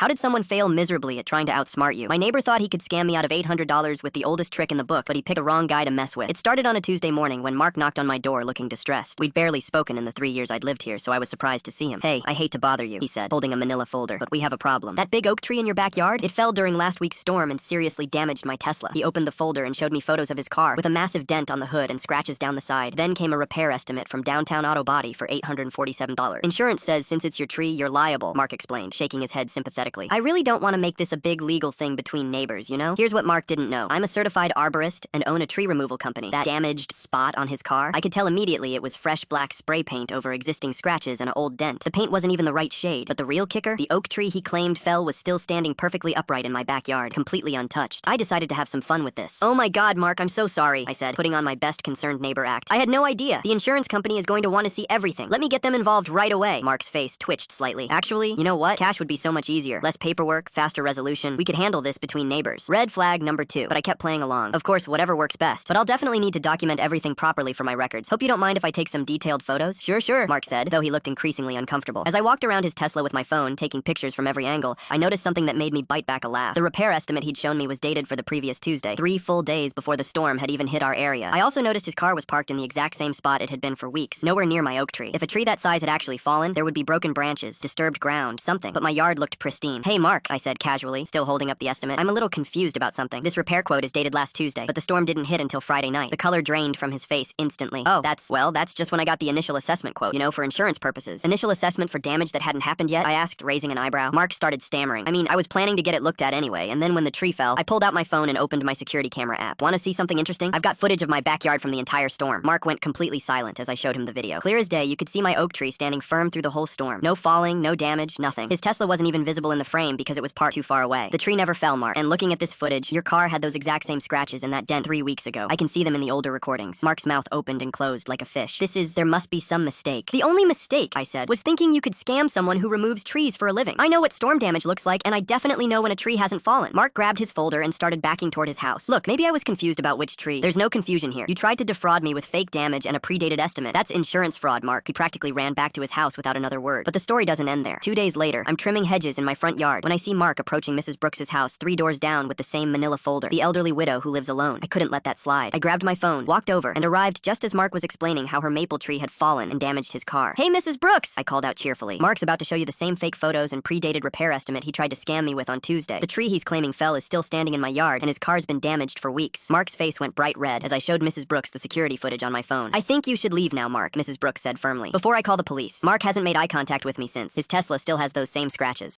How did someone fail miserably at trying to outsmart you? My neighbor thought he could scam me out of $800 with the oldest trick in the book, but he picked the wrong guy to mess with. It started on a Tuesday morning when Mark knocked on my door looking distressed. We'd barely spoken in the 3 years I'd lived here, so I was surprised to see him. "Hey, I hate to bother you," he said, holding a manila folder, "but we have a problem. That big oak tree in your backyard? It fell during last week's storm and seriously damaged my Tesla." He opened the folder and showed me photos of his car, with a massive dent on the hood and scratches down the side. Then came a repair estimate from Downtown Auto Body for $847. "Insurance says since it's your tree, you're liable," Mark explained, shaking his head sympathetically. "I really don't want to make this a big legal thing between neighbors, you know? Here's what Mark didn't know. I'm a certified arborist and own a tree removal company. That damaged spot on his car, I could tell immediately it was fresh black spray paint over existing scratches and an old dent. The paint wasn't even the right shade. But the real kicker? The oak tree he claimed fell was still standing perfectly upright in my backyard, completely untouched. I decided to have some fun with this. "Oh my God, Mark, I'm so sorry," I said, putting on my best concerned neighbor act. "I had no idea. The insurance company is going to want to see everything. Let me get them involved right away." Mark's face twitched slightly. "Actually, you know what? Cash would be so much easier. Less paperwork, faster resolution. We could handle this between neighbors." Red flag number 2, but I kept playing along. Of course, whatever works best. But I'll definitely need to document everything properly for my records. Hope you don't mind if I take some detailed photos? Sure, Mark said, though he looked increasingly uncomfortable. As I walked around his Tesla with my phone, taking pictures from every angle, I noticed something that made me bite back a laugh. The repair estimate he'd shown me was dated for the previous Tuesday, 3 full days before the storm had even hit our area. I also noticed his car was parked in the exact same spot it had been for weeks, nowhere near my oak tree. If a tree that size had actually fallen, there would be broken branches, disturbed ground, something. But my yard looked pristine. "Hey, Mark," I said casually, still holding up the estimate. "I'm a little confused about something. This repair quote is dated last Tuesday, but the storm didn't hit until Friday night." The color drained from his face instantly. "Oh, that's just when I got the initial assessment quote, you know, for insurance purposes." "Initial assessment for damage that hadn't happened yet?" I asked, raising an eyebrow. Mark started stammering. I was planning to get it looked at anyway, and then when the tree fell, I pulled out my phone and opened my security camera app. "Want to see something interesting? I've got footage of my backyard from the entire storm." Mark went completely silent as I showed him the video. Clear as day, you could see my oak tree standing firm through the whole storm. No falling, no damage, nothing. His Tesla wasn't even visible in the frame because it was parked too far away. "The tree never fell, Mark. And looking at this footage, your car had those exact same scratches and that dent 3 weeks ago. I can see them in the older recordings." Mark's mouth opened and closed like a fish. There must be some mistake." "The only mistake," I said, "was thinking you could scam someone who removes trees for a living. I know what storm damage looks like, and I definitely know when a tree hasn't fallen." Mark grabbed his folder and started backing toward his house. "Look, maybe I was confused about which tree. There's no confusion here. You tried to defraud me with fake damage and a predated estimate. That's insurance fraud, Mark." He practically ran back to his house without another word. But the story doesn't end there. 2 days later, I'm trimming hedges in my front yard when I see Mark approaching Mrs. Brooks's house 3 doors down with the same manila folder. The elderly widow who lives alone. I couldn't let that slide. I grabbed my phone, walked over, and arrived just as Mark was explaining how her maple tree had fallen and damaged his car. "Hey, Mrs. Brooks," I called out cheerfully. "Mark's about to show you the same fake photos and predated repair estimate he tried to scam me with on Tuesday. The tree he's claiming fell is still standing in my yard, and his car's been damaged for weeks." Mark's face went bright red as I showed Mrs. Brooks the security footage on my phone. "I think you should leave now, Mark," Mrs. Brooks said firmly, "before I call the police. Mark hasn't made eye contact with me since. His Tesla still has those same scratches."